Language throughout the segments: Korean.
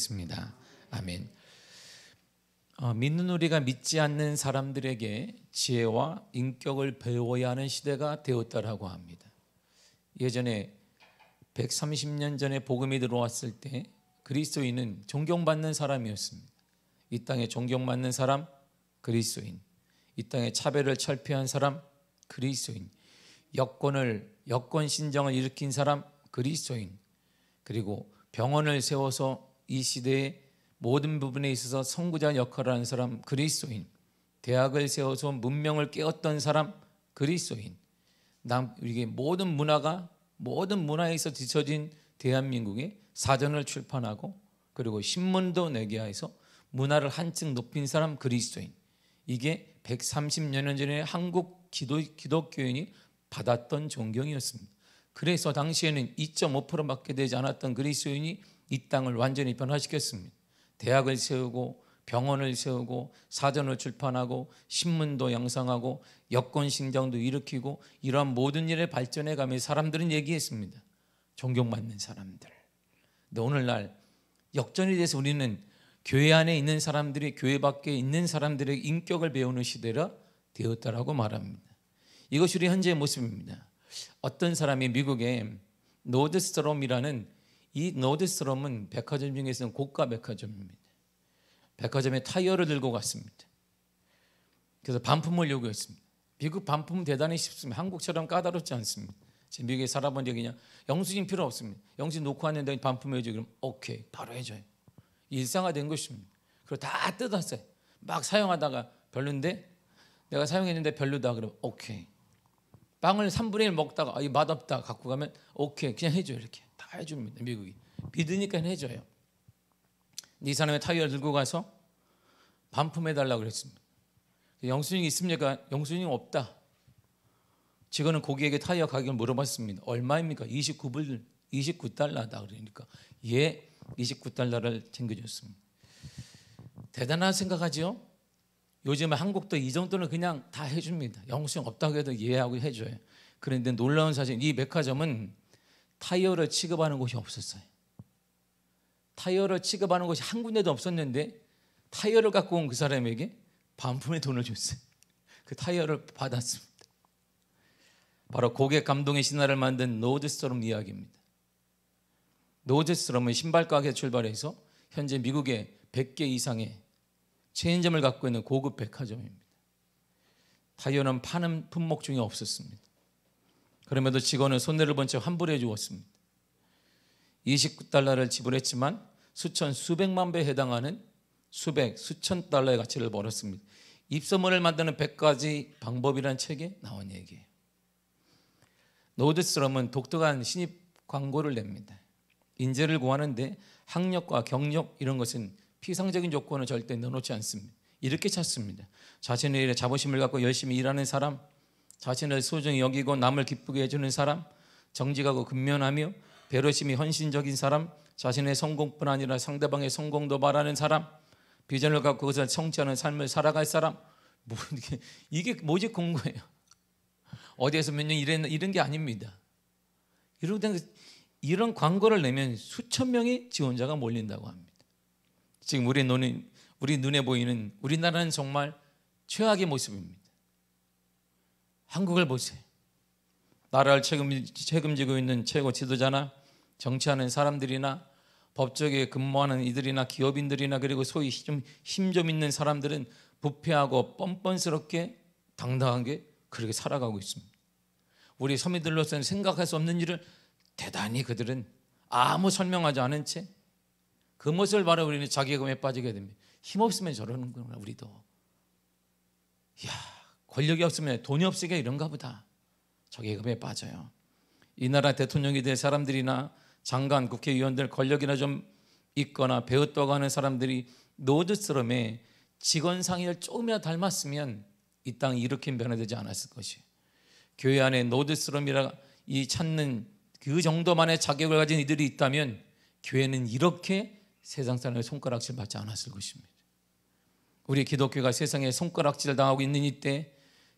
기도하겠습니다. 아멘. 믿는 우리가 믿지 않는 사람들에게 지혜와 인격을 배워야 하는 시대가 되었다라고 합니다. 예전에 130년 전에 복음이 들어왔을 때 그리스도인은 존경받는 사람이었습니다. 이 땅에 존경받는 사람 그리스도인, 이 땅에 차별을 철폐한 사람 그리스도인, 여권 신정을 일으킨 사람 그리스도인, 그리고 병원을 세워서 이 시대의 모든 부분에 있어서 선구자 역할을 하는 사람 그리스도인, 대학을 세워서 문명을 깨웠던 사람 그리스도인, 이게 모든 문화에서 뒤처진 대한민국에 사전을 출판하고 그리고 신문도 내게 해서 문화를 한층 높인 사람 그리스도인, 이게 130여 년 전에 한국 기독교인이 받았던 존경이었습니다. 그래서 당시에는 2.5%밖에 되지 않았던 그리스도인이 이 땅을 완전히 변화시켰습니다. 대학을 세우고 병원을 세우고 사전을 출판하고 신문도 양성하고 여권 신정도 일으키고 이러한 모든 일에 발전해 가며 사람들은 얘기했습니다. 존경받는 사람들. 근데 오늘날 역전이 돼서 우리는 교회 안에 있는 사람들이 교회 밖에 있는 사람들의 인격을 배우는 시대가 되었다라고 말합니다. 이것이 우리 현재의 모습입니다. 어떤 사람이 미국의 노드스트롬이라는, 이 노드스트롬은 백화점 중에서는 고가 백화점입니다. 백화점에 타이어를 들고 갔습니다. 그래서 반품을 요구했습니다. 미국 반품 대단히 쉽습니다. 한국처럼 까다롭지 않습니다. 지금 미국에 살아본 적이 그냥 영수증 필요 없습니다. 영수증 놓고 왔는데 반품해줘. 그럼 오케이, 바로 해줘요. 일상화된 것입니다. 그리고 다 뜯었어요. 막 사용하다가 별론데, 내가 사용했는데 별로다 그러면 오케이. 빵을 3분의 1 먹다가 맛없다 갖고 가면 오케이, 그냥 해줘요. 이렇게 다 해줍니다. 미국이 믿으니까 해줘요. 이 사람의 타이어를 들고 가서 반품해달라고 그랬습니다. 영수증이 있습니까? 영수증이 없다. 직원은 고객에게 타이어 가격을 물어봤습니다. 얼마입니까? 29달러다. 그러니까 예, 29달러를 챙겨줬습니다. 대단한 생각하죠? 요즘에 한국도 이 정도는 그냥 다 해줍니다. 영수증 없다고 해도 이해하고 해줘요. 그런데 놀라운 사실, 이 백화점은 타이어를 취급하는 곳이 없었어요. 타이어를 취급하는 곳이 한 군데도 없었는데 타이어를 갖고 온 그 사람에게 반품의 돈을 줬어요. 그 타이어를 받았습니다. 바로 고객 감동의 신화를 만든 노드스트롬 이야기입니다. 노드스트롬은 신발 가게 출발해서 현재 미국의 100개 이상의 체인점을 갖고 있는 고급 백화점입니다. 타이어는 파는 품목 중에 없었습니다. 그럼에도 직원은 손해를 본 채 환불해 주었습니다. 29달러를 지불했지만 수백만 배에 해당하는 수천 달러의 가치를 벌었습니다. 입소문을 만드는 100가지 방법이라는 책에 나온 얘기예요. 노드스트롬은 독특한 신입 광고를 냅니다. 인재를 구하는데 학력과 경력 이런 것은 피상적인 조건을 절대 넣어놓지 않습니다. 이렇게 찾습니다. 자신의 일에 자부심을 갖고 열심히 일하는 사람, 자신을 소중히 여기고 남을 기쁘게 해주는 사람, 정직하고 근면하며 배려심이 헌신적인 사람, 자신의 성공뿐 아니라 상대방의 성공도 바라는 사람, 비전을 갖고 그것을 성취하는 삶을 살아갈 사람. 이게 모집 공고예요. 어디에서 몇 년 이런 게 아닙니다. 이런 광고를 내면 수천 명의 지원자가 몰린다고 합니다. 지금 우리 눈에 보이는 우리나라는 정말 최악의 모습입니다. 한국을 보세요. 나라를 책임지고 있는 최고 지도자나 정치하는 사람들이나 법조계에 근무하는 이들이나 기업인들이나 그리고 소위 힘 좀 있는 사람들은 부패하고 뻔뻔스럽게 당당하게 그렇게 살아가고 있습니다. 우리 서민들로서는 생각할 수 없는 일을 대단히 그들은 아무 설명하지 않은 채 그 모습을 바로 우리는 자괴감에 빠지게 됩니다. 힘없으면 저러는구나 우리도. 이야, 권력이 없으면 돈이 없으니까 이런가 보다. 자괴감에 빠져요. 이 나라 대통령이 될 사람들이나 장관, 국회의원들 권력이나 좀 있거나 배웠다고 하는 사람들이 노드스트롬의 직원 상의를 조금이라도 닮았으면 이 땅이 이렇게 변화되지 않았을 것이에요. 교회 안에 노드스트롬이라 이 찾는 그 정도만의 자격을 가진 이들이 있다면 교회는 이렇게 세상 사람의 손가락질 받지 않았을 것입니다. 우리 기독교가 세상에 손가락질 당하고 있는 이때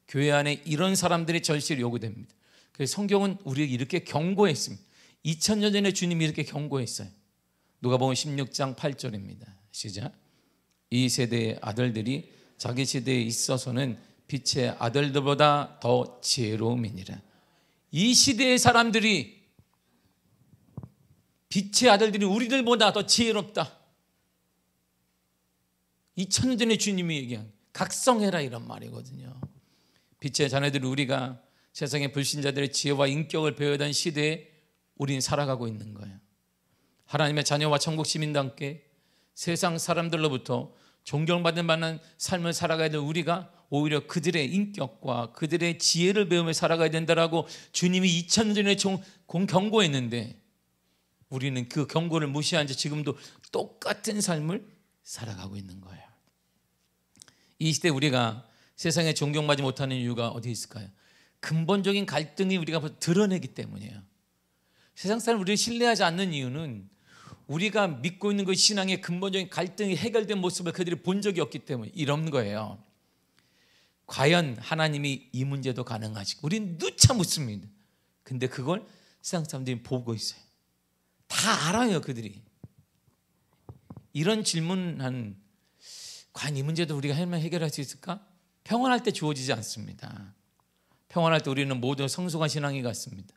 교회 안에 이런 사람들의 절실히 요구됩니다. 그래서 성경은 우리에게 이렇게 경고했습니다. 2000년 전에 주님이 이렇게 경고했어요. 누가복음 16장 8절입니다. 시작. 이 세대의 아들들이 자기 시대에 있어서는 빛의 아들들보다 더 지혜로움이니라. 이 시대의 사람들이, 빛의 아들들이 우리들보다 더 지혜롭다. 2000년 전에 주님이 얘기한 각성해라 이런 말이거든요. 빛의 자녀들이 우리가 세상의 불신자들의 지혜와 인격을 배워던 시대에 우리는 살아가고 있는 거예요. 하나님의 자녀와 천국 시민과 함께 세상 사람들로부터 존경받을 만한 삶을 살아가야 될 우리가 오히려 그들의 인격과 그들의 지혜를 배우며 살아가야 된다라고 주님이 2000년 전에 경고했는데 우리는 그 경고를 무시한 채 지금도 똑같은 삶을 살아가고 있는 거예요. 이 시대 우리가 세상에 존경받지 못하는 이유가 어디 있을까요? 근본적인 갈등이 우리가 드러내기 때문이에요. 세상 사람 우리를 신뢰하지 않는 이유는 우리가 믿고 있는 그 신앙의 근본적인 갈등이 해결된 모습을 그들이 본 적이 없기 때문에 이런 거예요. 과연 하나님이 이 문제도 가능하실까? 우리는 누차 묻습니다. 근데 그걸 세상 사람들이 보고 있어요. 다 알아요, 그들이. 이런 질문하는, 과연 이 문제도 우리가 해결할 수 있을까? 평안할 때 주어지지 않습니다. 평안할 때 우리는 모두 성숙한 신앙이 같습니다.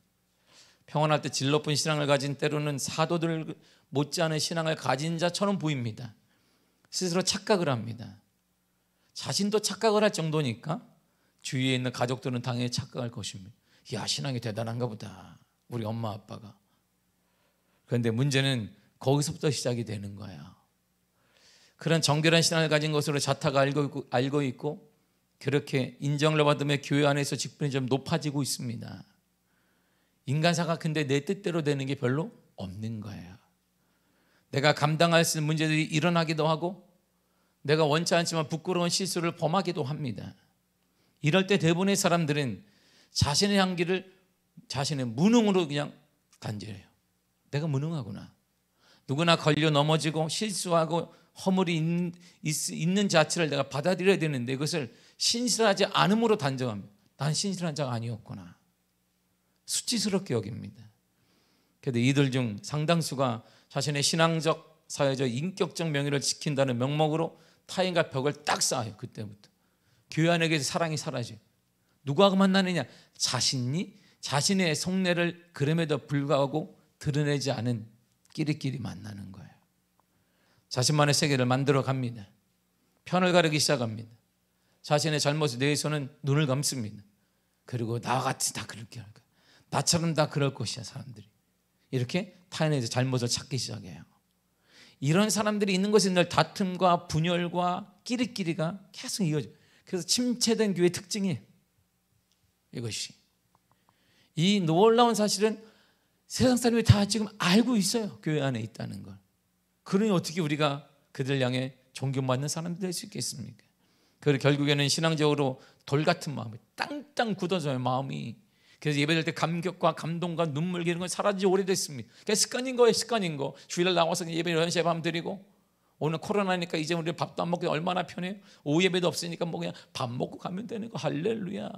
평안할 때 질 높은 신앙을 가진, 때로는 사도들 못지않은 신앙을 가진 자처럼 보입니다. 스스로 착각을 합니다. 자신도 착각을 할 정도니까 주위에 있는 가족들은 당연히 착각할 것입니다. 야, 신앙이 대단한가 보다, 우리 엄마 아빠가. 그런데 문제는 거기서부터 시작이 되는 거예요. 그런 정결한 신앙을 가진 것으로 자타가 알고 있고 그렇게 인정을 받으며 교회 안에서 직분이 좀 높아지고 있습니다. 인간사가 근데 내 뜻대로 되는 게 별로 없는 거예요. 내가 감당할 수 있는 문제들이 일어나기도 하고 내가 원치 않지만 부끄러운 실수를 범하기도 합니다. 이럴 때 대부분의 사람들은 자신의 향기를 자신의 무능으로 그냥 단죄해요. 내가 무능하구나. 누구나 걸려 넘어지고 실수하고 허물이 있는 자체를 내가 받아들여야 되는데 그것을 신실하지 않음으로 단정합니다. 난 신실한 자가 아니었구나. 수치스럽게 여깁니다. 그런데 이들 중 상당수가 자신의 신앙적, 사회적, 인격적 명예를 지킨다는 명목으로 타인과 벽을 딱 쌓아요. 그때부터 교회 안에 사랑이 사라져요. 누구하고 만나느냐? 자신의 속내를 그럼에도 불구하고 드러내지 않은 끼리끼리 만나는 거예요. 자신만의 세계를 만들어 갑니다. 편을 가르기 시작합니다. 자신의 잘못에 대해서는 눈을 감습니다. 그리고 나와 같이 다 그렇게 할 거야. 나처럼 다 그럴 것이야, 사람들이. 이렇게 타인의 잘못을 찾기 시작해요. 이런 사람들이 있는 곳에 늘 다툼과 분열과 끼리끼리가 계속 이어져요. 그래서 침체된 교회의 특징이에요. 이것이. 이 놀라운 사실은 세상 사람이 다 지금 알고 있어요. 교회 안에 있다는 걸. 그러니 어떻게 우리가 그들 향해 존경받는 사람들이 될 수 있겠습니까? 그리고 결국에는 신앙적으로 돌 같은 마음이 땅땅 굳어져요, 마음이. 그래서 예배될 때 감격과 감동과 눈물 이런 건 사라진 지 오래됐습니다. 그게 습관인 거예요, 습관인 거. 주일날 나와서 예배 11시에 밤 드리고 오늘 코로나니까 이제 우리 밥도 안 먹고 얼마나 편해요. 오후 예배도 없으니까 뭐 그냥 밥 먹고 가면 되는 거. 할렐루야.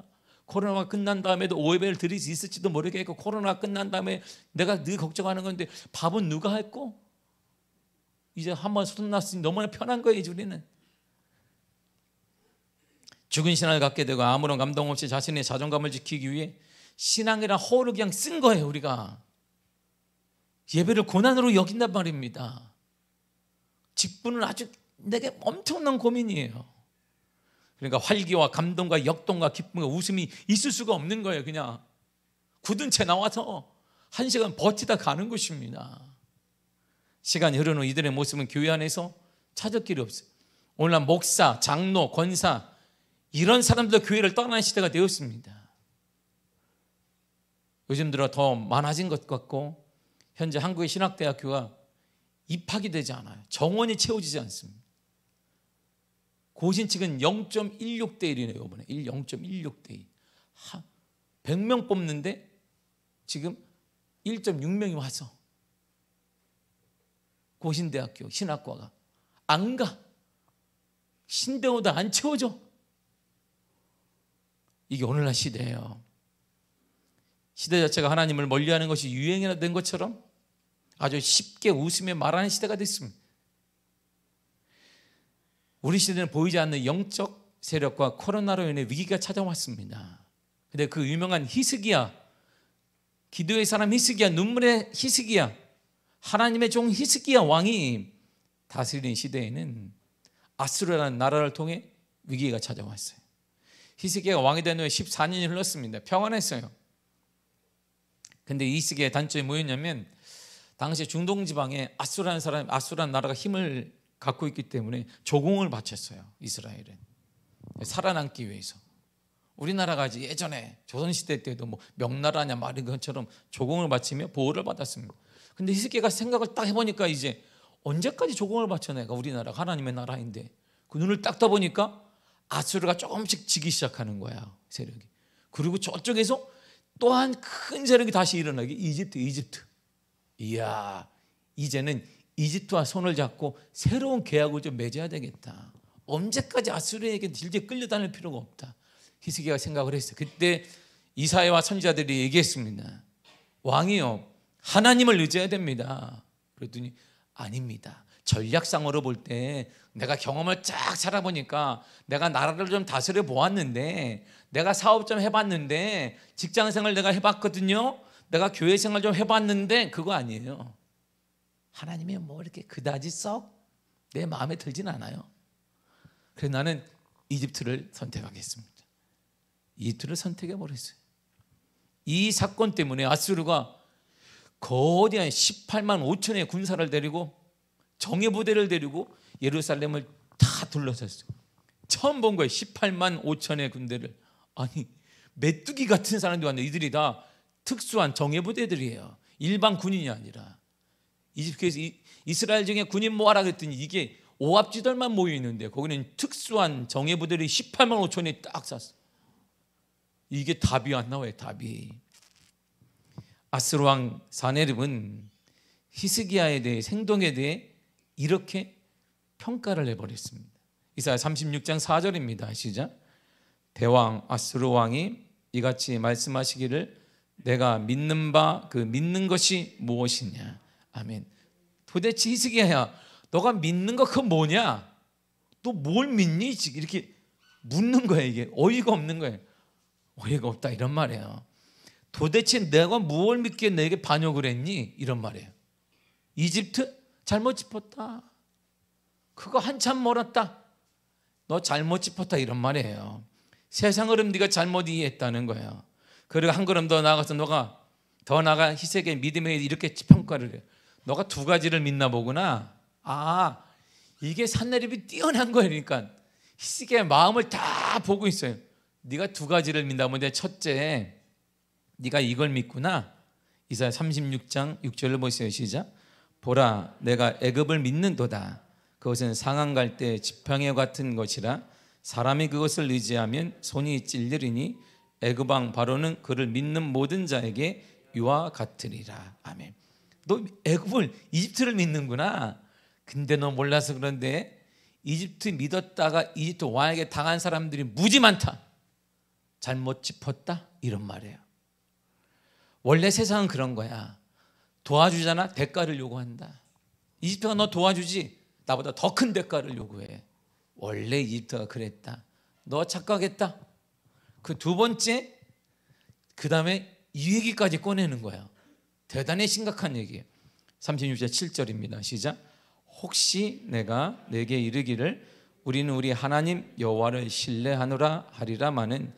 코로나가 끝난 다음에도 오후 예배를 드릴 수 있을지도 모르겠고 코로나가 끝난 다음에 내가 늘 걱정하는 건데 밥은 누가 했고 이제 한번 손 놨으니 너무나 편한 거예요, 우리는. 죽은 신앙을 갖게 되고 아무런 감동 없이 자신의 자존감을 지키기 위해 신앙이란 허를 그냥 쓴 거예요. 우리가 예배를 고난으로 여긴단 말입니다. 직분은 아주 내게 엄청난 고민이에요. 그러니까 활기와 감동과 역동과 기쁨과 웃음이 있을 수가 없는 거예요. 그냥 굳은 채 나와서 1시간 버티다 가는 것입니다. 시간이 흐른 후 이들의 모습은 교회 안에서 찾을 길이 없어요. 오늘날 목사, 장로, 권사 이런 사람들 교회를 떠나는 시대가 되었습니다. 요즘 들어 더 많아진 것 같고 현재 한국의 신학대학교가 입학이 되지 않아요. 정원이 채워지지 않습니다. 고신칙은 0.16대 1이네요. 이번에 0.16대 2. 100명 뽑는데 지금 1.6명이 와서 고신대학교 신학과가 안 가. 신대호도 안 채워져. 이게 오늘날 시대예요. 시대 자체가 하나님을 멀리하는 것이 유행이 된 것처럼 아주 쉽게 웃으며 말하는 시대가 됐습니다. 우리 시대는 보이지 않는 영적 세력과 코로나로 인해 위기가 찾아왔습니다. 근데 그 유명한 히스기야, 기도의 사람 히스기야, 눈물의 히스기야, 하나님의 종 히스기야 왕이 다스리는 시대에는 아수르라는 나라를 통해 위기가 찾아왔어요. 히스기야가 왕이 된 후에 14년이 흘렀습니다. 평안했어요. 근데 히스기야의 단점이 뭐였냐면 당시 중동 지방에 아수라는 나라가 힘을 갖고 있기 때문에 조공을 바쳤어요. 이스라엘은 살아남기 위해서. 우리나라가 예전에 조선시대 때도 뭐 명나라냐 말인 것처럼 조공을 바치며 보호를 받았습니다. 근데 히스기야가 생각을 딱 해보니까 이제 언제까지 조공을 바쳐 내가 우리나라가 하나님의 나라인데, 그 눈을 딱 떠보니까 아수르가 조금씩 지기 시작하는 거야, 세력이. 그리고 저쪽에서 또한 큰 세력이 다시 일어나기, 이집트. 이야, 이제는 이집트와 손을 잡고 새로운 계약을 좀 맺어야 되겠다. 언제까지 아수르에게 질질 끌려다닐 필요가 없다. 히스기야가 생각을 했어요. 그때 이사야와 선지자들이 얘기했습니다. 왕이요, 하나님을 의지해야 됩니다. 그랬더니 아닙니다. 전략상으로 볼 때 내가 경험을 쫙 살아보니까 내가 나라를 좀 다스려 보았는데, 내가 사업 좀 해봤는데, 직장생활 내가 해봤거든요. 내가 교회생활 좀 해봤는데 그거 아니에요. 하나님이 뭐 이렇게 그다지 썩 내 마음에 들진 않아요. 그래서 나는 이집트를 선택하겠습니다. 이집트를 선택해버렸어요. 이 사건 때문에 아수르가 거대한 18만 5천의 군사를 데리고, 정예부대를 데리고 예루살렘을 다 둘러섰어요. 처음 본 거예요. 18만 5천의 군대를. 아니, 메뚜기 같은 사람들이 왔는데 이들이 다 특수한 정예부대들이에요. 일반 군인이 아니라. 이집트에서 이스라엘 중에 군인 모아라 그랬더니 이게 오합지졸만 모여 있는데 거기는 특수한 정예부대들이 18만 5천이 딱 쐈어요. 이게 답이 안 나와요. 답이. 아수르 왕 사네립은 히스기야에 대해, 행동에 대해 이렇게 평가를 해버렸습니다. 이사야 36장 4절입니다. 시작. 대왕 아수르 왕이 이같이 말씀하시기를 내가 믿는 바 그 믿는 것이 무엇이냐. 아멘. 도대체 히스기야야, 너가 믿는 거 그거 뭐냐? 또 뭘 믿니? 이렇게 묻는 거예요. 이게 어이가 없는 거예요. 어이가 없다 이런 말이에요. 도대체 내가 무엇을 믿기에 내게 반역을 했니? 이런 말이에요. 이집트? 잘못 짚었다. 그거 한참 멀었다. 너 잘못 짚었다 이런 말이에요. 세상 흐름 네가 잘못 이해했다는 거예요. 그리고 한 걸음 더 나가서 너가 더 나가 히스기야의 믿음에 이렇게 평가를 해요. 너가 두 가지를 믿나 보구나. 아, 이게 산내립이 뛰어난 거예요. 그러니까 히스기야의 마음을 다 보고 있어요. 네가 두 가지를 믿나 본데, 첫째, 네가 이걸 믿구나. 이사야 36장 6절을 보세요. 시작. 보라, 내가 애굽을 믿는도다. 그것은 상한 갈 때 지팡이 같은 것이라 사람이 그것을 의지하면 손이 찔리리니 애굽 왕 바로는 그를 믿는 모든 자에게 이와 같으리라. 아멘. 너 애굽을, 이집트를 믿는구나. 근데 너 몰라서 그런데 이집트 믿었다가 이집트 왕에게 당한 사람들이 무지 많다. 잘못 짚었다 이런 말이에요. 원래 세상은 그런 거야. 도와주잖아, 대가를 요구한다. 이집트가 너 도와주지, 나보다 더 큰 대가를 요구해. 원래 이집트가 그랬다. 너 착각했다. 그 두 번째, 그 다음에 이 얘기까지 꺼내는 거야. 대단히 심각한 얘기예요. 36절 7절입니다. 시작. 혹시 내가 내게 이르기를 우리는 우리 하나님 여호와를 신뢰하노라 하리라마는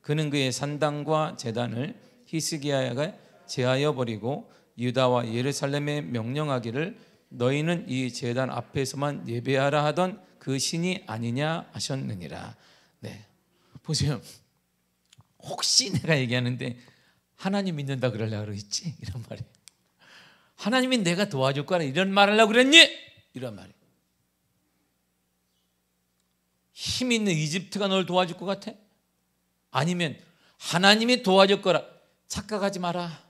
그는 그의 산당과 제단을 히스기야가 제하여 버리고 유다와 예루살렘에 명령하기를 너희는 이 제단 앞에서만 예배하라 하던 그 신이 아니냐 하셨느니라. 네, 보세요. 혹시 내가 얘기하는데 하나님 믿는다 그러려고 그러겠지? 이런 말이에요. 하나님이 내가 도와줄 거라 이런 말 하려고 그랬니? 이런 말이에요. 힘 있는 이집트가 널 도와줄 것 같아? 아니면 하나님이 도와줄 거라. 착각하지 마라.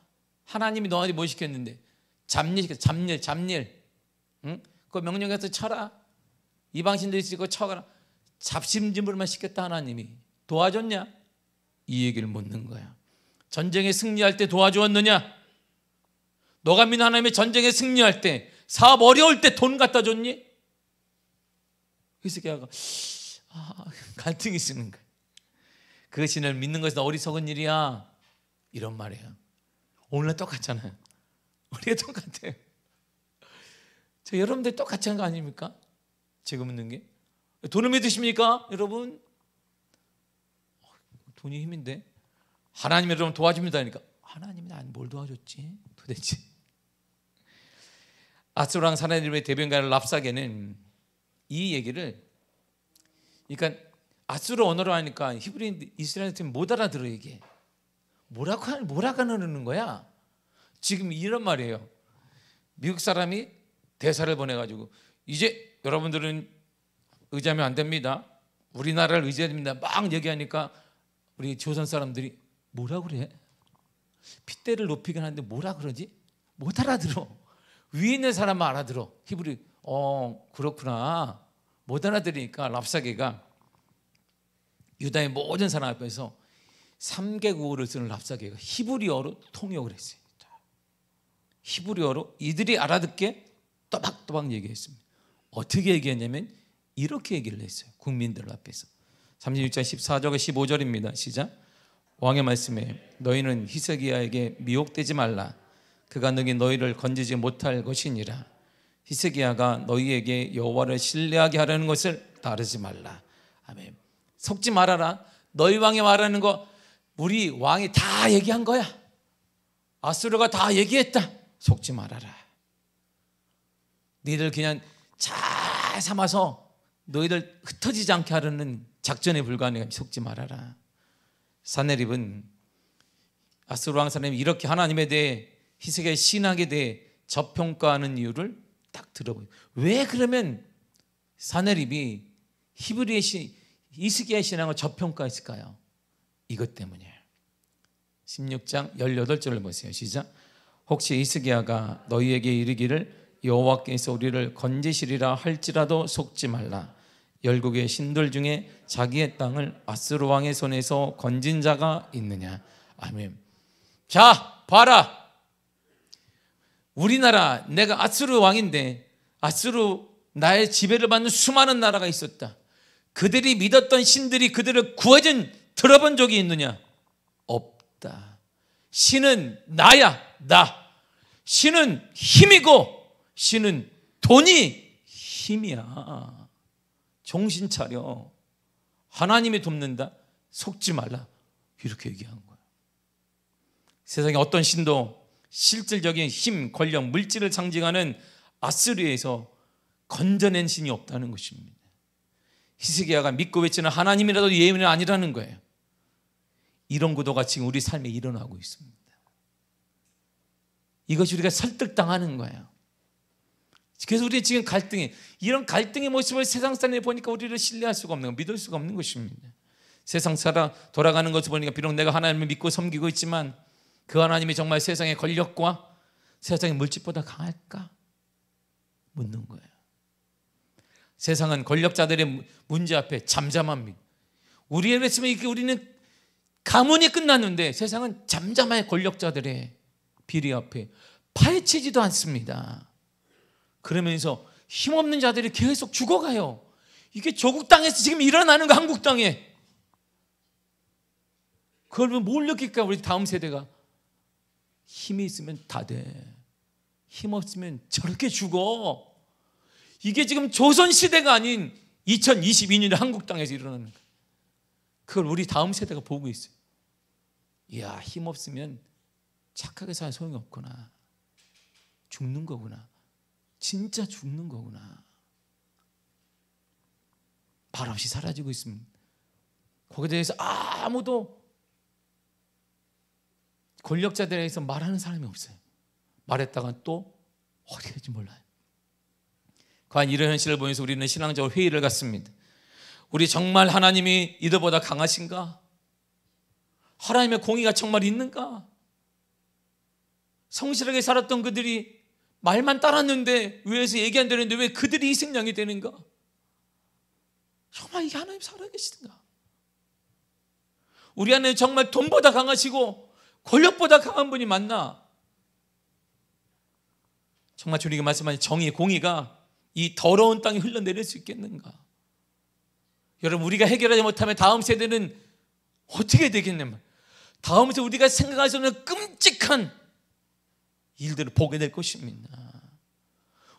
하나님이 너한테 뭐 시켰는데? 잡일. 응? 그거 명령해서 쳐라. 이방신도 있으니까 쳐가라. 잡심질만 시켰다. 하나님이 도와줬냐? 이 얘기를 묻는 거야. 전쟁에 승리할 때 도와주었느냐? 너가 믿는 하나님의 전쟁에 승리할 때, 사업 어려울 때 돈 갖다 줬니? 히스기야가 갈등이 있는 거예요. 그 신을 믿는 것은 어리석은 일이야, 이런 말이에요. 오늘은 똑같잖아요. 우리가 똑같아요. 저 여러분들 똑같이 한 거 아닙니까? 제가 묻는 게, 돈을 믿으십니까 여러분? 돈이 힘인데 하나님이 여러분 도와줍니다 하니까, 하나님이 난 뭘 도와줬지 도대체? 아수르 왕 사나니림의 대변가 랍사게는 이 얘기를, 그러니까 아수르 언어로 하니까 히브리인 이스라엘한테 못 알아들어. 이게 뭐라고 하는 거야? 지금 이런 말이에요. 미국 사람이 대사를 보내가지고, 이제 여러분들은 의지하면 안 됩니다, 우리나라를 의지해야 됩니다, 막 얘기하니까 우리 조선 사람들이 뭐라 그래? 핏대를 높이긴 하는데 뭐라 그러지? 못 알아들어. 위에 있는 사람만 알아들어. 히브리, 그렇구나. 못 알아들으니까 랍사게가 유다의 모든 사람 앞에서 3개국어를 쓰는 랍사게가 히브리어로 통역을 했어요. 히브리어로 이들이 알아듣게 또박또박 얘기했습니다. 어떻게 얘기했냐면 이렇게 얘기를 했어요. 국민들 앞에서 36장 14절과 15절입니다. 시작. 왕의 말씀에 너희는 히스기야에게 미혹되지 말라. 그가 너희를 건지지 못할 것이니라. 히스기야가 너희에게 여호와를 신뢰하게 하려는 것을 따르지 말라. 아멘. 속지 말아라. 너희 왕이 말하는 거 우리 왕이 다 얘기한 거야. 아수르가 다 얘기했다. 속지 말아라. 너희들 그냥 잘 삼아서 너희들 흩어지지 않게 하려는 작전에 불과하니까 속지 말아라. 사네립은 아수르 왕 사네립이 이렇게 하나님에 대해 히스기야의 신학에 대해 저평가하는 이유를 딱 들어보세요. 왜 그러면 사네립이 히브리의 히스기야의 신앙을 저평가했을까요? 이것 때문이에요. 16장 18절을 보세요. 시작. 혹시 히스기야가 너희에게 이르기를 여호와께서 우리를 건지시리라 할지라도 속지 말라. 열국의 신들 중에 자기의 땅을 아수르 왕의 손에서 건진 자가 있느냐. 아멘. 자, 봐라. 우리나라, 내가 아수르 왕인데 아수르 나의 지배를 받는 수많은 나라가 있었다. 그들이 믿었던 신들이 그들을 구해준 들어본 적이 있느냐? 없다. 신은 나야, 나. 신은 힘이고 신은 돈이 힘이야. 정신 차려. 하나님이 돕는다. 속지 말라. 이렇게 얘기한 거야. 세상에 어떤 신도 실질적인 힘, 권력, 물질을 상징하는 아수르에서 건져낸 신이 없다는 것입니다. 히스기야가 믿고 외치는 하나님이라도 예언이 아니라는 거예요. 이런 구도가 지금 우리 삶에 일어나고 있습니다. 이것이 우리가 설득당하는 거예요. 그래서 우리 지금 이런 갈등의 모습을 세상 사람이 보니까 우리를 신뢰할 수가 없는 거, 믿을 수가 없는 것입니다. 세상 살아 돌아가는 것을 보니까 비록 내가 하나님을 믿고 섬기고 있지만 그 하나님이 정말 세상의 권력과 세상의 물질보다 강할까? 묻는 거예요. 세상은 권력자들의 문제 앞에 잠잠합니다. 우리의 했으면 우리는 가문이 끝났는데 세상은 잠잠한 권력자들의 비리 앞에 파헤치지도 않습니다. 그러면서 힘없는 자들이 계속 죽어가요. 이게 조국 땅에서 지금 일어나는 거, 한국 땅에. 그걸 뭘 느낄까? 우리 다음 세대가 힘이 있으면 다 돼, 힘 없으면 저렇게 죽어. 이게 지금 조선시대가 아닌 2022년에 한국 땅에서 일어나는 거예요. 그걸 우리 다음 세대가 보고 있어요. 이야, 힘 없으면 착하게 살 소용이 없구나. 죽는 거구나. 진짜 죽는 거구나. 말없이 사라지고 있습니다. 거기에 대해서 아무도 권력자들에 대해서 말하는 사람이 없어요. 말했다가 또 어디 갈지 몰라요. 과연 이런 현실을 보면서 우리는 신앙적으로 회의를 갖습니다. 우리 정말 하나님이 이들보다 강하신가? 하나님의 공의가 정말 있는가? 성실하게 살았던 그들이 말만 따랐는데 위에서 얘기 안 되는데 왜 그들이 희생양이 되는가? 정말 이게 하나님 살아계시는가? 우리 안에 정말 돈보다 강하시고 권력보다 강한 분이 맞나? 정말 주님이 말씀하신 정의, 공의가 이 더러운 땅에 흘러내릴 수 있겠는가? 여러분, 우리가 해결하지 못하면 다음 세대는 어떻게 되겠냐면 다음 세대 우리가 생각할 수 없는 끔찍한 일들을 보게 될 것입니다.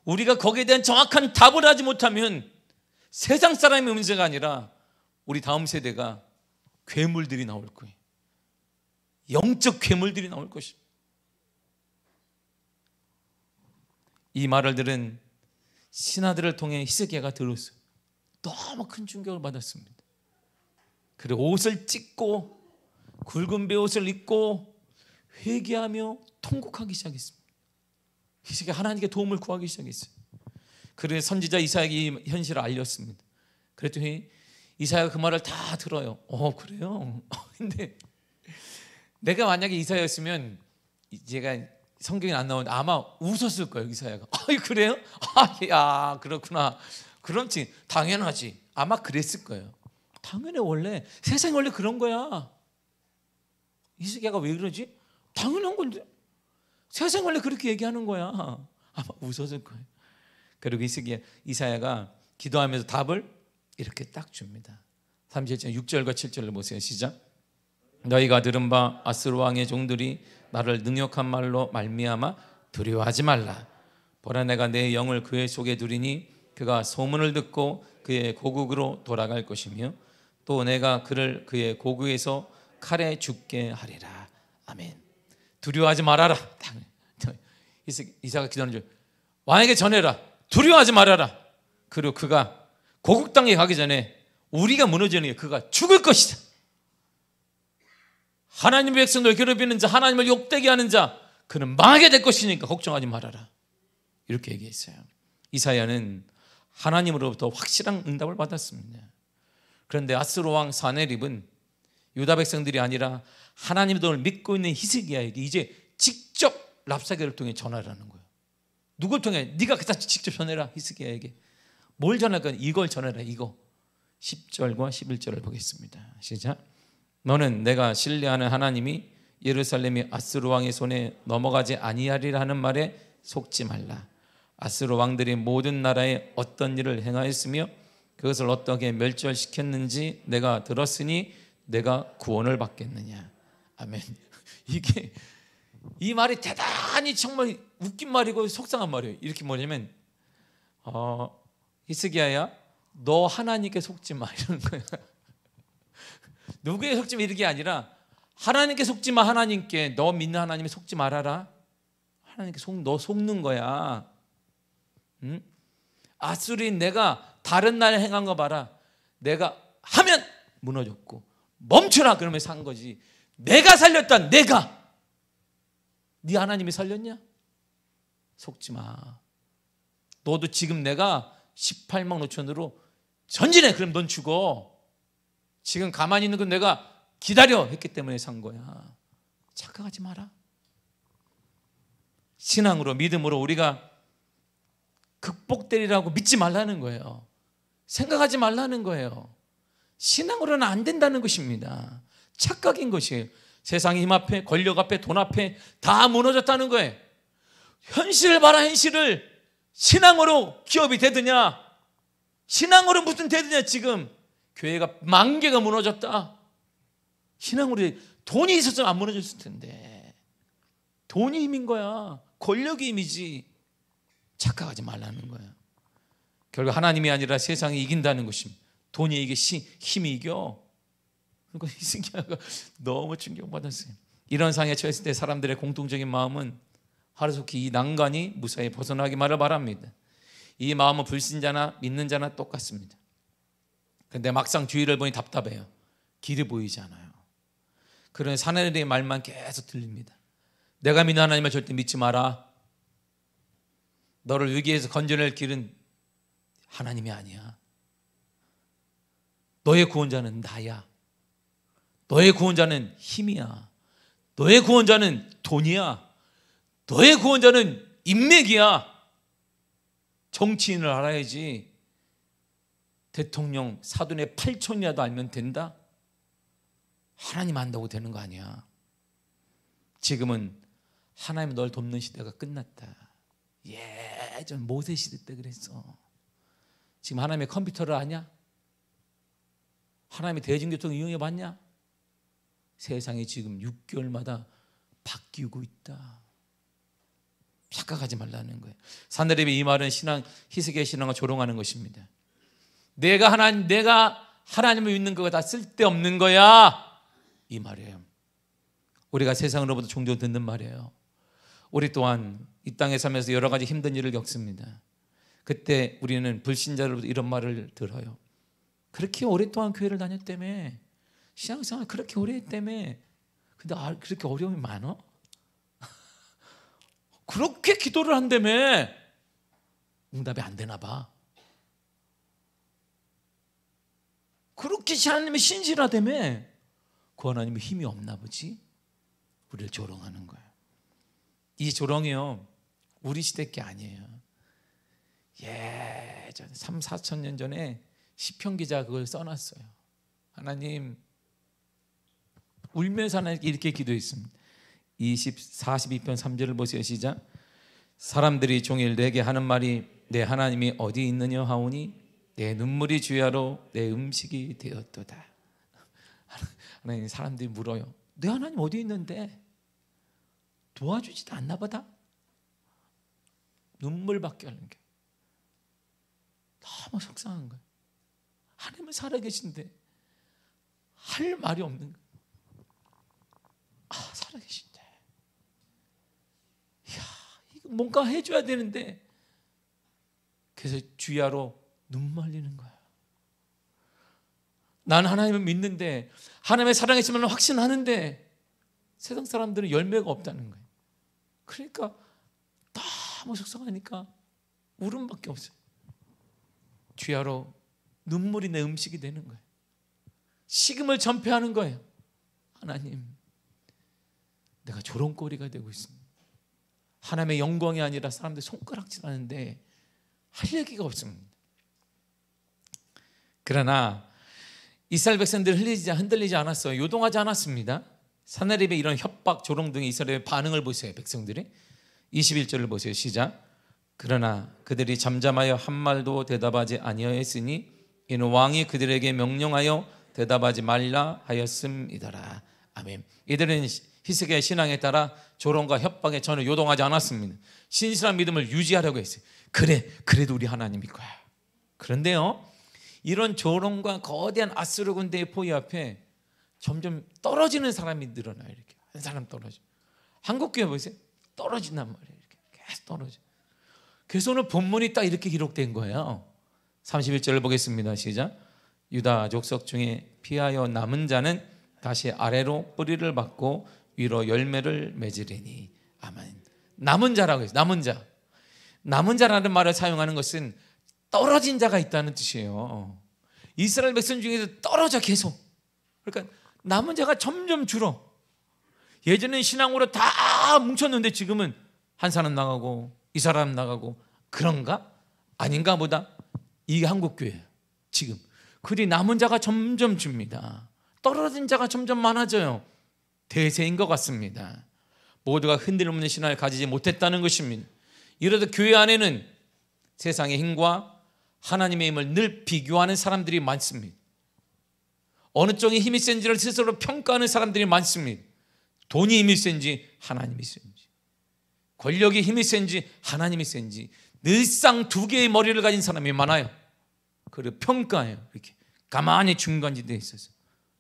우리가 거기에 대한 정확한 답을 하지 못하면 세상 사람의 문제가 아니라 우리 다음 세대가 괴물들이 나올 거예요. 영적 괴물들이 나올 것입니다. 이 말을 들은 신하들을 통해 히스기야가 들었어요. 너무 큰 충격을 받았습니다. 그리고 옷을 찢고 굵은 베옷을 입고 회개하며 통곡하기 시작했습니다. 히스기야 하나님께 도움을 구하기 시작했어요. 그래서 선지자 이사야에게 이 현실을 알렸습니다. 그랬더니 이사야가 그 말을 다 들어요. 그래요? 근데 내가 만약에 이사야였으면, 제가 성경에 안 나오는데 아마 웃었을 거예요. 이사야가. 그래요? 야, 그렇구나. 그렇지, 당연하지. 아마 그랬을 거예요. 당연히 원래 세상이 원래 그런 거야. 히스기야가 왜 그러지? 당연한 건데 세상이 원래 그렇게 얘기하는 거야. 아마 웃었을 거예요. 그리고 이사야가 기도하면서 답을 이렇게 딱 줍니다. 37장 6절과 7절을 보세요. 시작. 너희가 들은 바 아스루 왕의 종들이 나를 능욕한 말로 말미암아 두려워하지 말라. 보라, 내가 내 영을 그의 속에 두리니 그가 소문을 듣고 그의 고국으로 돌아갈 것이며 또 내가 그를 그의 고국에서 칼에 죽게 하리라. 아멘. 두려워하지 말아라. 이사가 기도하는 줄, 왕에게 전해라. 두려워하지 말아라. 그리고 그가 고국 땅에 가기 전에 우리가 무너지는 게 그가 죽을 것이다. 하나님의 백성들 괴롭히는 자, 하나님을 욕되게 하는 자, 그는 망하게 될 것이니까 걱정하지 말아라. 이렇게 얘기했어요. 이사야는 하나님으로부터 확실한 응답을 받았습니다. 그런데 아스로 왕 사네립은 유다 백성들이 아니라 하나님을 믿고 있는 히스기야에게 이제 직접 랍사게를 통해 전화를 하는 거예요. 누굴 통해? 네가 그다 직접 전해라. 히스기야에게. 뭘 전할까? 이걸 전해라. 이거. 10절과 11절을 보겠습니다. 시작. 너는 내가 신뢰하는 하나님이 예루살렘이 아스루 왕의 손에 넘어가지 아니하리라 하는 말에 속지 말라. 아스루 왕들이 모든 나라에 어떤 일을 행하였으며 그것을 어떻게 멸절시켰는지 내가 들었으니 내가 구원을 받겠느냐. 아멘. 이 말이 대단히 정말 웃긴 말이고 속상한 말이에요. 이렇게 뭐냐면 히스기야야, 너 하나님께 속지 마, 이러는 거야. 누구에 속지 마, 이런 게 아니라 하나님께 속지 마. 하나님께, 너 믿는 하나님에 속지 말아라. 하나님께 너 속는 거야. 응? 아수르인 내가 다른 나라에 행한 거 봐라. 내가 하면 무너졌고 멈추라 그러면서 한 거지. 내가 살렸다. 내가. 네 하나님이 살렸냐? 속지 마. 너도 지금 내가 18만 5천으로 전진해. 그럼 넌 죽어. 지금 가만히 있는 건 내가 기다려 했기 때문에 산 거야. 착각하지 마라. 신앙으로, 믿음으로 우리가 극복되리라고 믿지 말라는 거예요. 생각하지 말라는 거예요. 신앙으로는 안 된다는 것입니다. 착각인 것이에요. 세상의 힘 앞에, 권력 앞에, 돈 앞에 다 무너졌다는 거예요. 현실을 봐라. 현실을. 신앙으로 기업이 되느냐, 신앙으로 무슨 되느냐. 지금 교회가 10,000개가 무너졌다. 신앙으로 돈이 있었으면 안 무너졌을 텐데. 돈이 힘인 거야. 권력이 힘이지. 착각하지 말라는 거야. 결국 하나님이 아니라 세상이 이긴다는 것입니다. 돈이 이게 힘이 이겨. 그러니까 히스기야가 너무 충격받았어요. 이런 상황에 처했을 때 사람들의 공통적인 마음은 하루속히 이 난간이 무사히 벗어나기만을 바랍니다. 이 마음은 불신자나 믿는 자나 똑같습니다. 그런데 막상 주위를 보니 답답해요. 길이 보이지 않아요. 그런 사내들의 말만 계속 들립니다. 내가 믿는 하나님을 절대 믿지 마라. 너를 위기에서 건져낼 길은 하나님이 아니야. 너의 구원자는 나야. 너의 구원자는 힘이야. 너의 구원자는 돈이야. 너의 구원자는 인맥이야. 정치인을 알아야지. 대통령 사돈의 8촌이라도 알면 된다? 하나님 안다고 되는 거 아니야. 지금은 하나님이 널 돕는 시대가 끝났다. 예전 모세 시대 때 그랬어. 지금 하나님의 컴퓨터를 아냐? 하나님의 대중교통 이용해 봤냐? 세상이 지금 6개월마다 바뀌고 있다. 착각하지 말라는 거예요. 산헤립의 이 말은 히스기야 신앙을 조롱하는 것입니다. 내가 하나님을 믿는 거가 다 쓸데없는 거야, 이 말이에요. 우리가 세상으로부터 종종 듣는 말이에요. 우리 또한 이 땅에 살면서 여러 가지 힘든 일을 겪습니다. 그때 우리는 불신자로부터 이런 말을 들어요. 그렇게 오랫동안 교회를 다녔다며, 신앙생활 그렇게 오래 했다며, 근데 그렇게 어려움이 많아? 그렇게 기도를 한다며 응답이 안 되나 봐. 그렇게 하나님의 신실하다며 그 하나님의 힘이 없나 보지? 우리를 조롱하는 거예요. 이 조롱이요, 우리 시대 게 아니에요. 예전 3,4천 년 전에 시편 기자가 그걸 써놨어요. 하나님, 울면서 하나님께 이렇게 기도했습니다. 42편 3절을 보세요. 시작. 사람들이 종일 내게 하는 말이 내 하나님이 어디 있느냐 하오니 내 눈물이 주야로 내 음식이 되었도다. 하나님, 사람들이 물어요. 내 하나님 어디 있는데? 도와주지도 않나 보다. 눈물밖에 하는 게 너무 속상한 거예요. 하나님은 살아계신데 할 말이 없는 거예요. 살아계신데, 이야, 이거 뭔가 해줘야 되는데, 그래서 주야로 눈 말리는 거야. 난 하나님을 믿는데, 하나님의 사랑이시면 확신하는데 세상 사람들은 열매가 없다는 거예요. 그러니까 너무 속상하니까 울음밖에 없어요. 주야로 눈물이 내 음식이 되는 거예요. 식음을 전폐하는 거예요. 하나님, 내가 조롱거리가 되고 있습니다. 하나님의 영광이 아니라 사람들이 손가락질하는데 할 얘기가 없습니다. 그러나 이스라엘 백성들 흔들리지 않았어요. 요동하지 않았습니다. 산헤립의 이런 협박, 조롱 등의 이스라엘의 반응을 보세요. 백성들이 21절을 보세요. 시작. 그러나 그들이 잠잠하여 한 말도 대답하지 아니하였으니 이는 왕이 그들에게 명령하여 대답하지 말라 하였음이더라. 아멘. 이들은 히스기야의 신앙에 따라 조롱과 협박에 전혀 요동하지 않았습니다. 신실한 믿음을 유지하려고 했어요. 그래도 우리 하나님일 거야. 그런데요, 이런 조롱과 거대한 아수르 군대의 포위 앞에 점점 떨어지는 사람이 늘어나요. 이렇게 한 사람 떨어져. 한국 교회 보세요. 떨어진단 말이에요. 이렇게 계속 떨어져. 그래서 오늘 본문이 딱 이렇게 기록된 거예요. 31절을 보겠습니다. 시작. 유다 족속 중에 피하여 남은 자는 다시 아래로 뿌리를 받고 위로 열매를 맺으리니. 아멘. 남은 자라고 해서 남은 자라는 말을 사용하는 것은 떨어진 자가 있다는 뜻이에요. 이스라엘 백성 중에서 떨어져 계속. 그러니까 남은 자가 점점 줄어. 예전엔 신앙으로 다 뭉쳤는데 지금은 한 사람 나가고 이 사람 나가고, 그런가? 아닌가 보다. 이게 한국교회예요. 지금 그리 남은 자가 점점 줍니다. 떨어진 자가 점점 많아져요. 대세인 것 같습니다. 모두가 흔들림없는 신앙을 가지지 못했다는 것입니다. 이러다 교회 안에는 세상의 힘과 하나님의 힘을 늘 비교하는 사람들이 많습니다. 어느 쪽이 힘이 센지를 스스로 평가하는 사람들이 많습니다. 돈이 힘이 센지 하나님이 센지, 권력이 힘이 센지 하나님이 센지, 늘상 두 개의 머리를 가진 사람이 많아요. 그리고 평가해요. 이렇게 가만히 중간지대에 있어서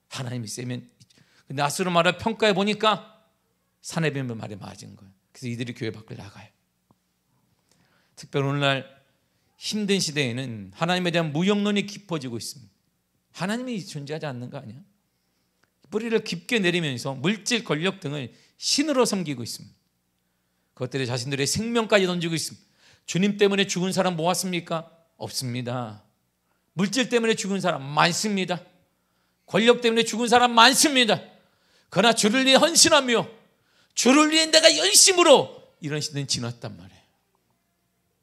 하나님이 세면. 근데 아수르 말을 평가해 보니까 산헤립 말에 맞은 거예요. 그래서 이들이 교회 밖을 나가요. 특별히 오늘날 힘든 시대에는 하나님에 대한 무용론이 깊어지고 있습니다. 하나님이 존재하지 않는 거 아니야? 뿌리를 깊게 내리면서 물질, 권력 등을 신으로 섬기고 있습니다. 그것들이 자신들의 생명까지 던지고 있습니다. 주님 때문에 죽은 사람 모았습니까? 없습니다. 물질 때문에 죽은 사람 많습니다. 권력 때문에 죽은 사람 많습니다. 그러나 주를 위해 헌신하며 주를 위해 내가 열심으로, 이런 시대는 지났단 말이에요.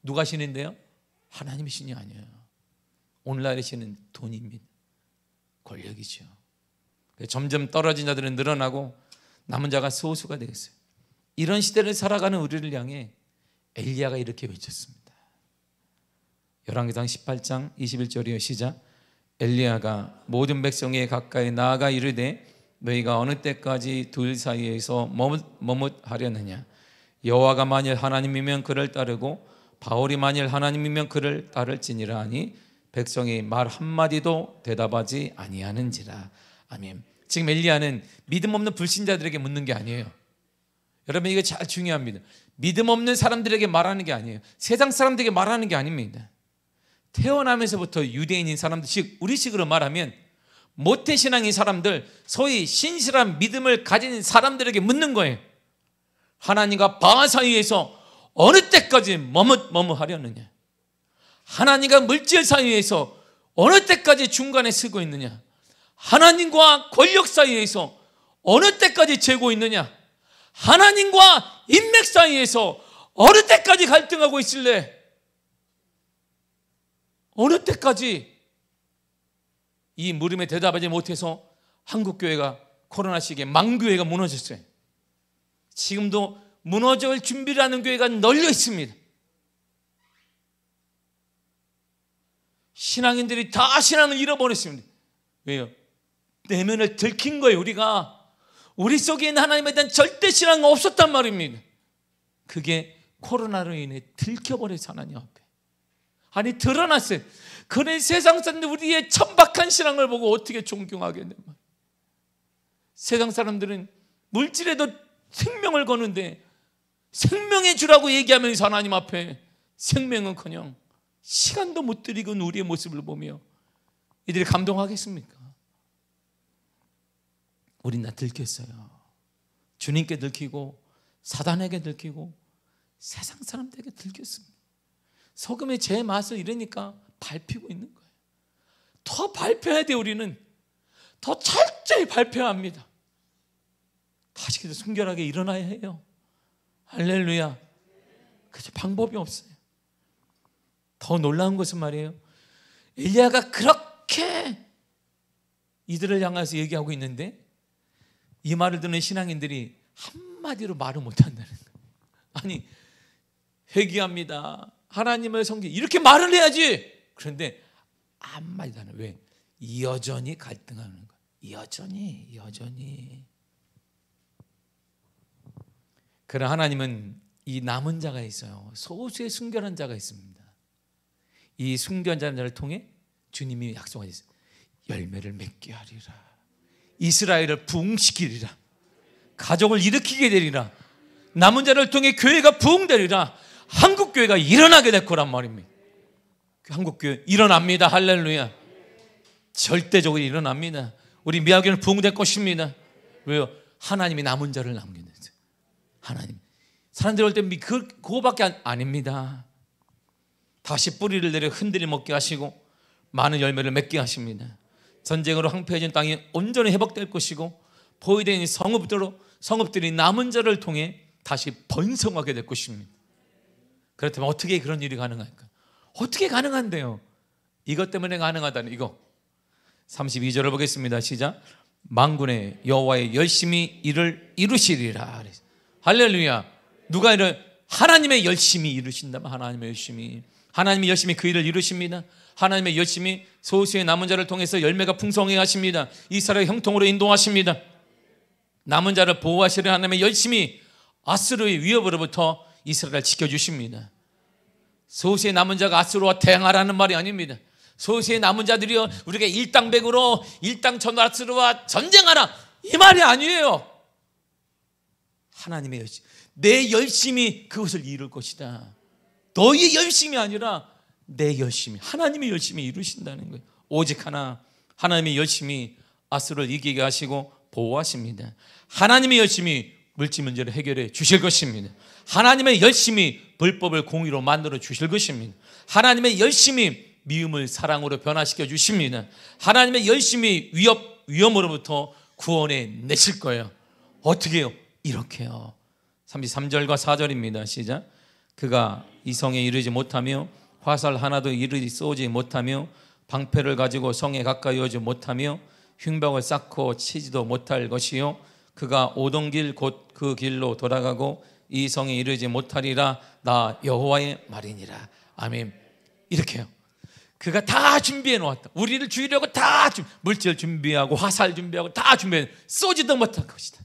누가 신인데요? 하나님의 신이 아니에요. 오늘날의 신은 돈입니다. 권력이죠. 점점 떨어진 자들은 늘어나고 남은 자가 소수가 되겠어요. 이런 시대를 살아가는 우리를 향해 엘리야가 이렇게 외쳤습니다. 열왕기상 18장 21절이요. 시작. 엘리야가 모든 백성에 가까이 나아가 이르되 너희가 어느 때까지 둘 사이에서 머뭇하려느냐. 여호와가 만일 하나님이면 그를 따르고 바울이 만일 하나님이면 그를 따를지니라 하니 백성이 말 한마디도 대답하지 아니하는지라. 아멘. 지금 엘리야는 믿음 없는 불신자들에게 묻는 게 아니에요. 여러분, 이거 잘 중요합니다. 믿음 없는 사람들에게 말하는 게 아니에요. 세상 사람들에게 말하는 게 아닙니다. 태어나면서부터 유대인인 사람들, 즉 우리식으로 말하면 모태신앙인 사람들, 소위 신실한 믿음을 가진 사람들에게 묻는 거예요. 하나님과 바알 사이에서 어느 때까지 머뭇하려느냐. 하나님과 물질 사이에서 어느 때까지 중간에 서고 있느냐. 하나님과 권력 사이에서 어느 때까지 재고 있느냐. 하나님과 인맥 사이에서 어느 때까지 갈등하고 있을래? 어느 때까지? 이 물음에 대답하지 못해서 한국교회가 코로나 시기에 망교회가 무너졌어요. 지금도 무너질 준비를 하는 교회가 널려 있습니다. 신앙인들이 다 신앙을 잃어버렸습니다. 왜요? 내면을 들킨 거예요. 우리 속에 있는 하나님에 대한 절대 신앙이 없었단 말입니다. 그게 코로나로 인해 들켜버려서 하나님 앞에. 아니, 드러났어요. 그런 세상 사람들 우리의 천박한 신앙을 보고 어떻게 존경하겠냐. 세상 사람들은 물질에도 생명을 거는데 생명의 주라고 얘기하면서 하나님 앞에 생명은커녕 시간도 못 들이고 우리의 모습을 보며 이들이 감동하겠습니까? 우린 다 들켰어요. 주님께 들키고 사단에게 들키고 세상 사람들에게 들켰습니다. 소금의 제 맛을 이러니까 밟히고 있는 거예요. 더 발표해야 돼. 우리는 더 철저히 발표해야 합니다. 다시 순결하게 일어나야 해요. 할렐루야. 그저 방법이 없어요. 더 놀라운 것은 말이에요, 엘리야가 그렇게 이들을 향해서 얘기하고 있는데 이 말을 듣는 신앙인들이 한마디로 말을 못한다는 거예요. 아니, 회개합니다, 하나님을 섬기, 이렇게 말을 해야지. 그런데 한마디도 안 해요. 왜? 여전히 갈등하는 거예요. 여전히. 그러나 하나님은 이 남은 자가 있어요. 소수의 순결한 자가 있습니다. 이 순결한 자를 통해 주님이 약속하셨어요. 열매를 맺게 하리라. 이스라엘을 부흥시키리라. 가족을 일으키게 되리라. 남은 자를 통해 교회가 부흥되리라. 한국교회가 일어나게 될 거란 말입니다. 한국교회 일어납니다. 할렐루야. 절대적으로 일어납니다. 우리 미아교회는 부흥될 것입니다. 왜요? 하나님이 남은 자를 남겨냈어요. 하나님. 사람들이 올 때 그거밖에 아닙니다. 다시 뿌리를 내려 흔들림 먹게 하시고 많은 열매를 맺게 하십니다. 전쟁으로 황폐해진 땅이 온전히 회복될 것이고 포위된 성읍들이 남은 자를 통해 다시 번성하게 될 것입니다. 그렇다면 어떻게 그런 일이 가능할까? 어떻게 가능한데요? 이것 때문에 가능하다는 이거. 32절을 보겠습니다. 시작. 만군의 여호와의 열심히 일을 이루시리라. 할렐루야. 누가 이를? 하나님의 열심히 이루신다면 하나님이 열심히 그 일을 이루십니다. 하나님의 열심히 소수의 남은 자를 통해서 열매가 풍성하게 하십니다. 이스라엘 형통으로 인도하십니다. 남은 자를 보호하시려 하나님의 열심히 아수르의 위협으로부터 이스라엘을 지켜주십니다. 소수의 남은 자가 아수르와 대항하라는 말이 아닙니다. 소수의 남은 자들이요, 우리가 일당백으로 일당천으로 아수르와 전쟁하라, 이 말이 아니에요. 하나님의 열심, 내 열심이 그것을 이룰 것이다. 너의 열심이 아니라 내 열심이, 하나님의 열심이 이루신다는 거예요. 오직 하나, 하나님의 열심이 아수르를 이기게 하시고 보호하십니다. 하나님의 열심이 물질 문제를 해결해 주실 것입니다. 하나님의 열심이 불법을 공의로 만들어 주실 것입니다. 하나님의 열심이 미움을 사랑으로 변화시켜 주십니다. 하나님의 열심이 위험으로부터 구원해 내실 거예요. 어떻게 해요? 이렇게요. 33절과 4절입니다. 시작. 그가 이 성에 이르지 못하며 화살 하나도 이르지 쏘지 못하며 방패를 가지고 성에 가까이 오지 못하며 흉벽을 쌓고 치지도 못할 것이요, 그가 오던 길 곧 그 길로 돌아가고 이 성에 이르지 못하리라. 나 여호와의 말이니라. 아멘. 이렇게요. 그가 다 준비해 놓았다. 우리를 죽이려고 다 물질 준비하고 화살 준비하고 다 준비해. 쏘지도 못할 것이다.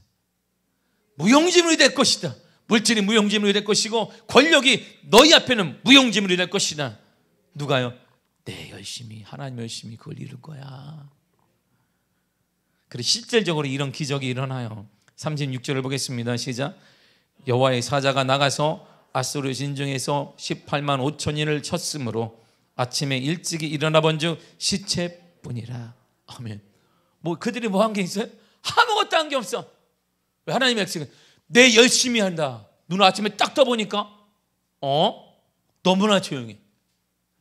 무용지물이 될 것이다. 물질이 무용지물이 될 것이고 권력이 너희 앞에는 무용지물이 될 것이다. 누가요? 내 열심히, 하나님 열심히 그걸 이룰 거야. 그래 실질적으로 이런 기적이 일어나요. 36절을 보겠습니다. 시작. 여호와의 사자가 나가서 아수르 진중에서 18만 5천인을 쳤으므로 아침에 일찍이 일어나 본즉 시체뿐이라. 아멘. 뭐 그들이 뭐 한 게 있어요? 아무것도 한 게 없어. 왜? 하나님의 백성은 내 열심히 한다. 눈 아침에 딱 떠보니까 너무나 조용해.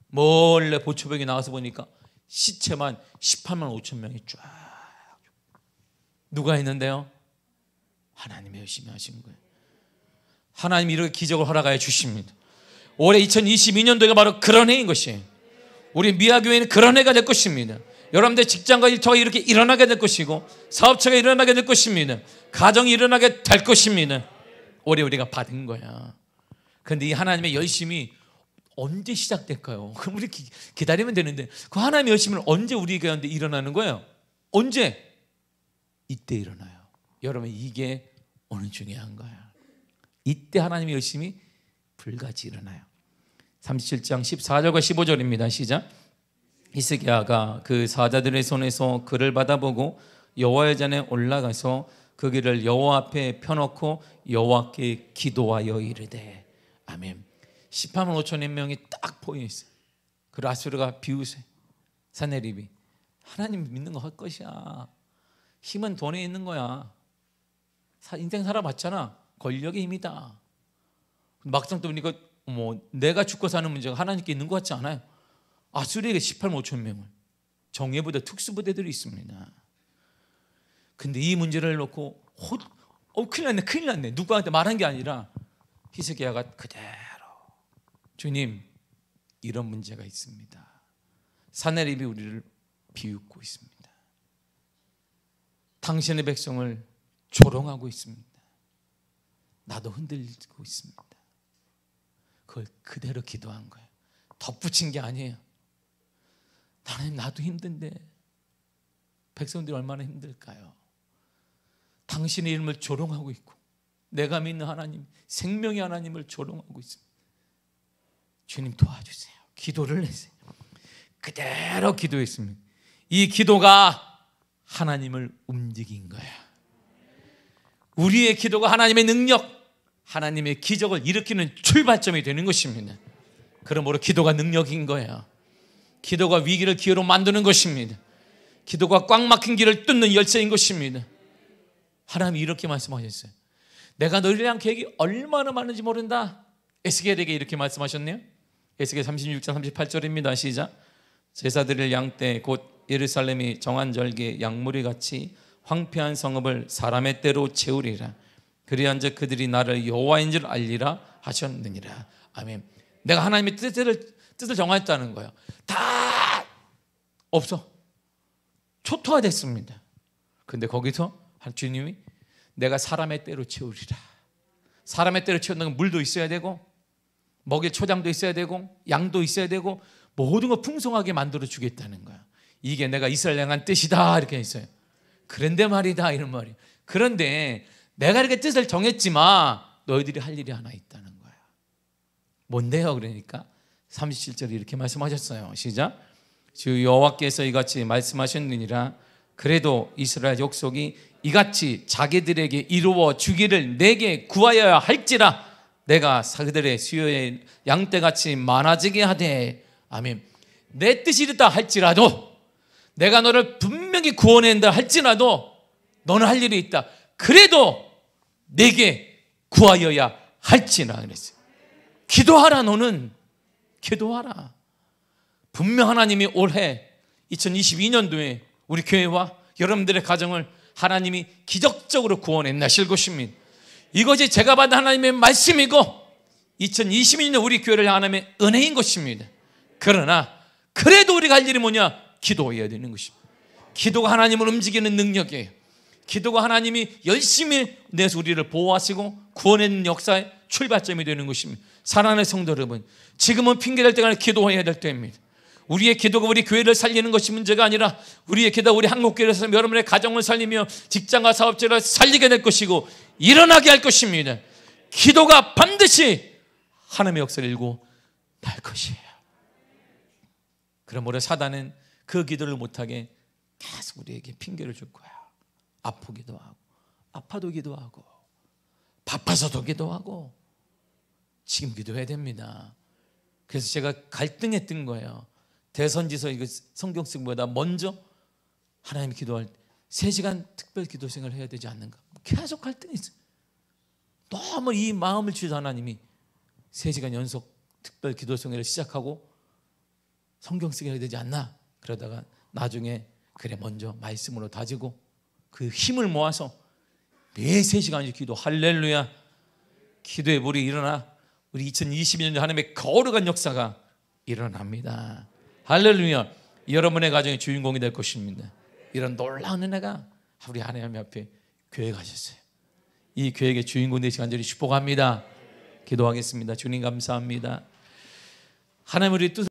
몰래 보초벽에 나가서 보니까 시체만 18만 5천 명이 쫙. 누가 했는데요? 하나님이 열심히 하신 거예요. 하나님이 이렇게 기적을 허락하여 주십니다. 올해 2022년도가 바로 그런 해인 것이에요. 우리 미아교회는 그런 해가 될 것입니다. 여러분들 직장과 일터가 이렇게 일어나게 될 것이고 사업체가 일어나게 될 것입니다. 가정이 일어나게 될 것입니다. 올해 우리가 받은 거야. 그런데 이 하나님의 열심이 언제 시작될까요? 그럼 우리 기다리면 되는데 그 하나님의 열심은 언제 우리 가운데 일어나는 거예요? 언제? 이때 일어나요. 여러분 이게 오늘 중요한 거야. 이때 하나님의 열심이 불같이 일어나요. 37장 14절과 15절입니다. 시작. 히스기야가 그 사자들의 손에서 글을 받아보고 여호와의 전에 올라가서 그 글을 여호와 앞에 펴놓고 여호와께 기도하여 이르되. 아멘. 18만 5천여 명이 딱 보여 있어요. 그 아수르가 비웃어요. 사내립이 하나님 믿는 거 할 것이야. 힘은 돈에 있는 거야. 인생 살아봤잖아. 권력의 힘이다. 막상 또 보니까 내가 죽고 사는 문제가 하나님께 있는 것 같지 않아요? 아수르에게 18만 5천 명을 정예부대 특수부대들이 있습니다. 근데 이 문제를 놓고 큰일 났네 누구한테 말한 게 아니라 히스기야가 그대로 주님 이런 문제가 있습니다. 사내립이 우리를 비웃고 있습니다. 당신의 백성을 조롱하고 있습니다. 나도 흔들리고 있습니다. 그걸 그대로 기도한 거예요. 덧붙인 게 아니에요. 하나님 나도 힘든데 백성들이 얼마나 힘들까요? 당신의 이름을 조롱하고 있고 내가 믿는 하나님, 생명의 하나님을 조롱하고 있습니다. 주님 도와주세요. 기도를 했어요. 그대로 기도했습니다. 이 기도가 하나님을 움직인 거야. 우리의 기도가 하나님의 능력, 하나님의 기적을 일으키는 출발점이 되는 것입니다. 그러므로 기도가 능력인 거야. 기도가 위기를 기회로 만드는 것입니다. 기도가 꽉 막힌 길을 뚫는 열쇠인 것입니다. 하나님이 이렇게 말씀하셨어요. 내가 너희를 향한 계획이 얼마나 많은지 모른다. 에스겔에게 이렇게 말씀하셨네요. 에스겔 36장 38절입니다. 시작. 제사드릴 양떼 곧 예루살렘이 정한 절기에 양무리 같이 황폐한 성읍을 사람의 때로 채우리라. 그리한즉 그들이 나를 여호와인 줄 알리라 하셨느니라. 아멘. 내가 하나님의 뜻을 정하였다는 거예요. 다 없어. 초토화됐습니다. 근데 거기서 주님이 내가 사람의 때로 채우리라. 사람의 때로 채우는 건 물도 있어야 되고 먹일 초장도 있어야 되고 양도 있어야 되고 모든 걸 풍성하게 만들어 주겠다는 거야. 이게 내가 이스라엘 향한 뜻이다 이렇게 했어요. 그런데 말이다 이런 말이. 그런데 내가 이렇게 뜻을 정했지만 너희들이 할 일이 하나 있다는 거야. 뭔데요? 그러니까 37절에 이렇게 말씀하셨어요. 시작. 주 여호와께서 이같이 말씀하셨느니라. 그래도 이스라엘 족속이 이같이 자기들에게 이루어 주기를 내게 구하여야 할지라 내가 그들의 수요의 양떼같이 많아지게 하되. 아멘. 내 뜻이 이렇다 할지라도 내가 너를 분명히 구원한다 할지라도 너는 할 일이 있다. 그래도 내게 구하여야 할지라 그랬어요. 기도하라. 너는 기도하라. 분명 하나님이 올해 2022년도에 우리 교회와 여러분들의 가정을 하나님이 기적적으로 구원해내실 것입니다. 이것이 제가 받은 하나님의 말씀이고 2022년 우리 교회를 향한 하나님의 은혜인 것입니다. 그러나 그래도 우리가 할 일이 뭐냐? 기도해야 되는 것입니다. 기도가 하나님을 움직이는 능력이에요. 기도가 하나님이 열심히 내서 우리를 보호하시고 구원하는 역사의 출발점이 되는 것입니다. 사랑하는 성도 여러분, 지금은 핑계댈 때가 아니라 기도해야 될 때입니다. 우리의 기도가 우리 교회를 살리는 것이 문제가 아니라 우리의 기도가 우리 한국교회에서 여러분의 가정을 살리며 직장과 사업체를 살리게 될 것이고 일어나게 할 것입니다. 기도가 반드시 하나님의 역사를 일고 날 것이에요. 그러므로 사단은 그 기도를 못하게 계속 우리에게 핑계를 줄 거야. 아프기도 하고 아파도 기도하고 바빠서도 기도하고 지금 기도해야 됩니다. 그래서 제가 갈등했던 거예요. 대선지서 이거 성경 쓰기보다 먼저 하나님 기도할 3시간 특별 기도 생활을 해야 되지 않는가. 계속 갈등이 있어요. 너무 이 마음을 주셔서 하나님이 3시간 연속 특별 기도 생활을 시작하고 성경 쓰기 해야 되지 않나. 그러다가 나중에 그래 먼저 말씀으로 다지고 그 힘을 모아서 매 3시간씩 기도. 할렐루야. 기도의 물이 일어나 우리 2022년 하나님의 거룩한 역사가 일어납니다. 할렐루야. 여러분의 가정의 주인공이 될 것입니다. 이런 놀라운 은혜가 우리 하나님 앞에 교회가 하셨어요. 이 교회의 주인공 되시 간절히 축복합니다. 기도하겠습니다. 주님 감사합니다. 하나님 우리 뜻을